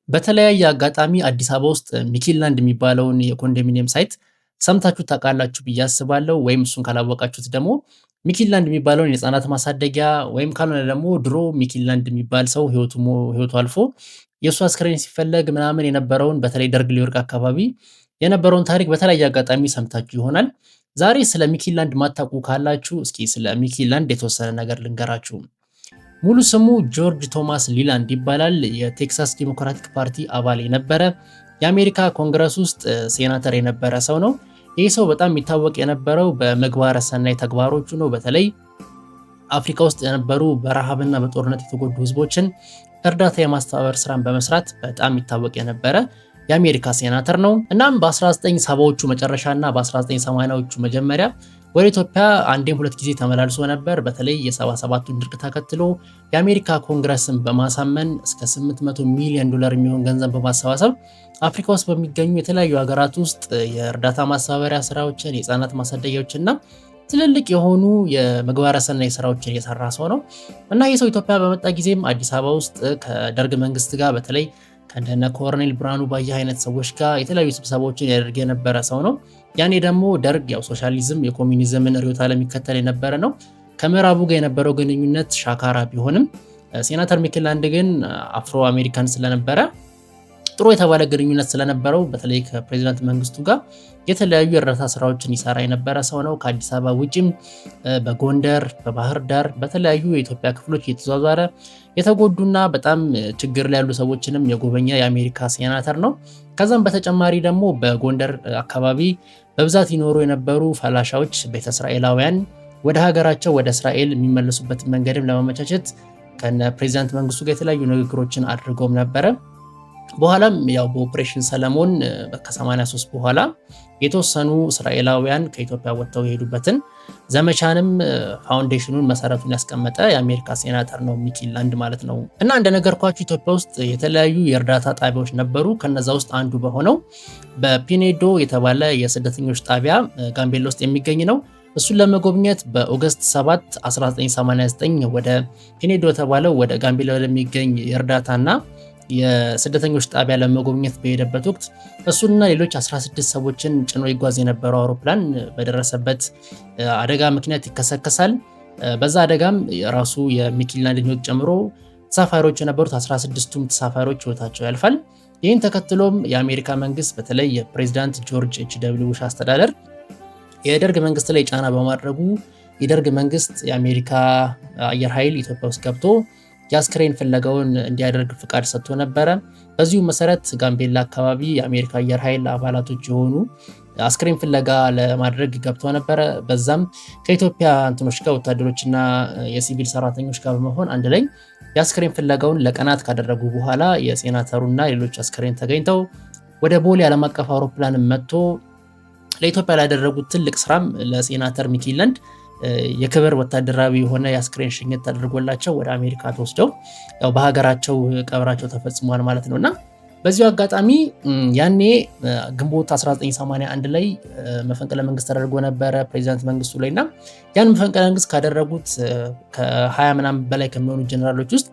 በተለያየ አጋጣሚ አዲስ አበባ ውስጥ ሚኪላንድ የሚባለውን የኮንዶሚኒየም ሳይት ሰምታችሁ ታውቃላችሁ ብዬ አስባለሁ። ወይም እሱን ካላወቃችሁት ደግሞ ሚኪላንድ የሚባለውን የህፃናት ማሳደጊያ ወይም ካልሆነ ደግሞ ድሮ ሚኪላንድ የሚባል ሰው ህይወቱ አልፎ የእሱ አስክሬን ሲፈለግ ምናምን የነበረውን በተለይ ደርግ ሊወድቅ አካባቢ የነበረውን ታሪክ በተለያየ አጋጣሚ ሰምታችሁ ይሆናል። ዛሬ ስለ ሚኪላንድ ማታውቁ ካላችሁ እስኪ ስለ ሚኪላንድ የተወሰነ ነገር ልንገራችሁ። ሙሉ ስሙ ጆርጅ ቶማስ ሊላንድ ይባላል። የቴክሳስ ዲሞክራቲክ ፓርቲ አባል የነበረ የአሜሪካ ኮንግረስ ውስጥ ሴናተር የነበረ ሰው ነው። ይህ ሰው በጣም የሚታወቅ የነበረው በምግባረ ሰናይ ተግባሮቹ ነው። በተለይ አፍሪካ ውስጥ የነበሩ በረሃብና በጦርነት የተጎዱ ህዝቦችን እርዳታ የማስተባበር ስራን በመስራት በጣም የሚታወቅ የነበረ የአሜሪካ ሴናተር ነው። እናም በ1970ዎቹ መጨረሻና በ1980ዎቹ መጀመሪያ ወደ ኢትዮጵያ አንዴም ሁለት ጊዜ ተመላልሶ ነበር። በተለይ የ77ቱን ድርቅ ተከትሎ የአሜሪካ ኮንግረስን በማሳመን እስከ $800 ሚሊዮን የሚሆን ገንዘብ በማሰባሰብ አፍሪካ ውስጥ በሚገኙ የተለያዩ ሀገራት ውስጥ የእርዳታ ማስተባበሪያ ስራዎችን፣ የህፃናት ማሳደጊያዎችና ትልልቅ የሆኑ የምግባረ ሰናይ ስራዎችን የሰራ ሰው ነው እና ይህ ሰው ኢትዮጵያ በመጣ ጊዜም አዲስ አበባ ውስጥ ከደርግ መንግስት ጋር በተለይ ከእንደነ ኮሎኔል ብርሃኑ ባየ አይነት ሰዎች ጋር የተለያዩ ስብሰባዎችን ያደርግ የነበረ ሰው ነው። ያኔ ደግሞ ደርግ ያው ሶሻሊዝም የኮሚኒዝምን ርዕዮተ ዓለም የሚከተል የነበረ ነው። ከምዕራቡ ጋር የነበረው ግንኙነት ሻካራ ቢሆንም ሴናተር ሚኪላንድ ግን አፍሮ አሜሪካን ስለነበረ ጥሩ የተባለ ግንኙነት ስለነበረው በተለይ ከፕሬዚዳንት መንግስቱ ጋር የተለያዩ የእርዳታ ስራዎችን ይሰራ የነበረ ሰው ነው። ከአዲስ አበባ ውጭም በጎንደር፣ በባህር ዳር በተለያዩ የኢትዮጵያ ክፍሎች እየተዟዟረ የተጎዱና በጣም ችግር ላይ ያሉ ሰዎችንም የጎበኘ የአሜሪካ ሴናተር ነው። ከዛም በተጨማሪ ደግሞ በጎንደር አካባቢ በብዛት ይኖሩ የነበሩ ፈላሻዎች ቤተ እስራኤላውያን ወደ ሀገራቸው ወደ እስራኤል የሚመለሱበትን መንገድም ለማመቻቸት ከነ ፕሬዚዳንት መንግስቱ ጋር የተለያዩ ንግግሮችን አድርገውም ነበረ። በኋላም ያው በኦፕሬሽን ሰለሞን ከ83 በኋላ የተወሰኑ እስራኤላውያን ከኢትዮጵያ ወጥተው የሄዱበትን ዘመቻንም ፋውንዴሽኑን መሰረቱን ያስቀመጠ የአሜሪካ ሴናተር ነው ሚኪላንድ ማለት ነው። እና እንደነገርኳችሁ ኢትዮጵያ ውስጥ የተለያዩ የእርዳታ ጣቢያዎች ነበሩ። ከነዛ ውስጥ አንዱ በሆነው በፒኔዶ የተባለ የስደተኞች ጣቢያ ጋምቤላ ውስጥ የሚገኝ ነው። እሱን ለመጎብኘት በኦገስት 7 1989 ወደ ፒኔዶ የተባለው ወደ ጋምቤላ ወደሚገኝ የእርዳታና የስደተኞች ጣቢያ ለመጎብኘት በሄደበት ወቅት እሱና ሌሎች 16 ሰዎችን ጭኖ ይጓዝ የነበረው አውሮፕላን በደረሰበት አደጋ ምክንያት ይከሰከሳል። በዛ አደጋም ራሱ የሚኪላንድ ሕይወት ጨምሮ ተሳፋሪዎች የነበሩት 16ቱም ተሳፋሪዎች ሕይወታቸው ያልፋል። ይህን ተከትሎም የአሜሪካ መንግስት በተለይ የፕሬዚዳንት ጆርጅ ኤች.ደብሊው ቡሽ አስተዳደር የደርግ መንግስት ላይ ጫና በማድረጉ የደርግ መንግስት የአሜሪካ አየር ኃይል ኢትዮጵያ ውስጥ ገብቶ የአስክሬን ፍለጋውን እንዲያደርግ ፍቃድ ሰጥቶ ነበረ። በዚሁ መሰረት ጋምቤላ አካባቢ የአሜሪካ አየር ኃይል አባላቶች የሆኑ አስክሬን ፍለጋ ለማድረግ ገብቶ ነበረ። በዛም ከኢትዮጵያ እንትኖች ጋር ወታደሮችና የሲቪል ሰራተኞች ጋር በመሆን አንድ ላይ የአስክሬን ፍለጋውን ለቀናት ካደረጉ በኋላ የሴናተሩና ሌሎች አስክሬን ተገኝተው ወደ ቦሌ ዓለም አቀፍ አውሮፕላን መጥቶ ለኢትዮጵያ ላደረጉት ትልቅ ስራም ለሴናተር ሚኪላንድ የክብር ወታደራዊ የሆነ የአስክሬን ሽኝት ተደርጎላቸው ወደ አሜሪካ ተወስደው ያው በሀገራቸው ቀብራቸው ተፈጽሟል ማለት ነውና በዚሁ አጋጣሚ ያኔ ግንቦት 1981 ላይ መፈንቅለ መንግስት ተደርጎ ነበረ ፕሬዚዳንት መንግስቱ ላይና ያን መፈንቅለ መንግስት ካደረጉት ከ20 ምናምን በላይ ከሚሆኑ ጀነራሎች ውስጥ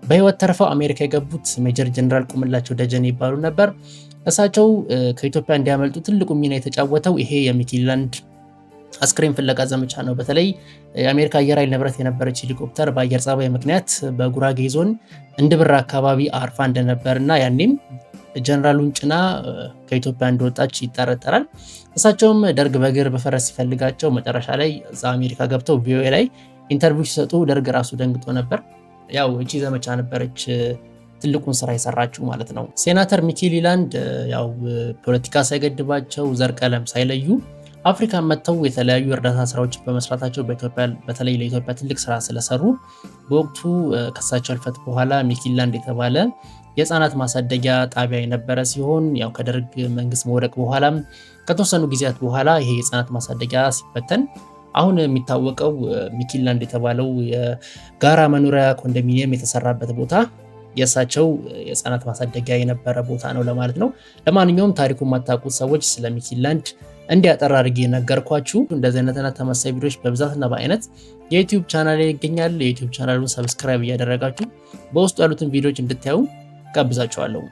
በህይወት ተርፈው አሜሪካ የገቡት ሜጀር ጀነራል ቁምላቸው ደጀኔ ይባሉ ነበር። እሳቸው ከኢትዮጵያ እንዲያመልጡ ትልቁ ሚና የተጫወተው ይሄ የሚኪላንድ አስክሬን ፍለጋ ዘመቻ ነው። በተለይ የአሜሪካ አየር ኃይል ንብረት የነበረች ሄሊኮፕተር በአየር ጸባይ ምክንያት በጉራጌ ዞን እንድብራ አካባቢ አርፋ እንደነበርና ያኔም ጀነራሉን ጭና ከኢትዮጵያ እንደወጣች ይጠረጠራል። እሳቸውም ደርግ በእግር በፈረስ ሲፈልጋቸው መጨረሻ ላይ እዛ አሜሪካ ገብተው ቪኦኤ ላይ ኢንተርቪው ሲሰጡ ደርግ ራሱ ደንግጦ ነበር። ያው እቺ ዘመቻ ነበረች ትልቁን ስራ የሰራችው ማለት ነው። ሴናተር ሚኪላንድ ያው ፖለቲካ ሳይገድባቸው ዘር ቀለም ሳይለዩ አፍሪካን መጥተው የተለያዩ እርዳታ ስራዎችን በመስራታቸው በኢትዮጵያ በተለይ ለኢትዮጵያ ትልቅ ስራ ስለሰሩ በወቅቱ ከሳቸው ህልፈት በኋላ ሚኪላንድ የተባለ የህፃናት ማሳደጊያ ጣቢያ የነበረ ሲሆን ያው ከደርግ መንግስት መውደቅ በኋላም ከተወሰኑ ጊዜያት በኋላ ይሄ የህፃናት ማሳደጊያ ሲበተን አሁን የሚታወቀው ሚኪላንድ የተባለው የጋራ መኖሪያ ኮንዶሚኒየም የተሰራበት ቦታ የእሳቸው የህፃናት ማሳደጊያ የነበረ ቦታ ነው ለማለት ነው። ለማንኛውም ታሪኩን ማታውቁት ሰዎች ስለ ሚኪላንድ እንዲያጠራ አድርጌ ነገርኳችሁ። እንደዚህ አይነትና ተመሳሳይ ቪዲዮዎች በብዛትና በአይነት የዩቲዩብ ቻናል ላይ ይገኛል። የዩቲዩብ ቻናሉን ሰብስክራይብ እያደረጋችሁ በውስጡ ያሉትን ቪዲዮዎች እንድታዩ ጋብዛችኋለሁ።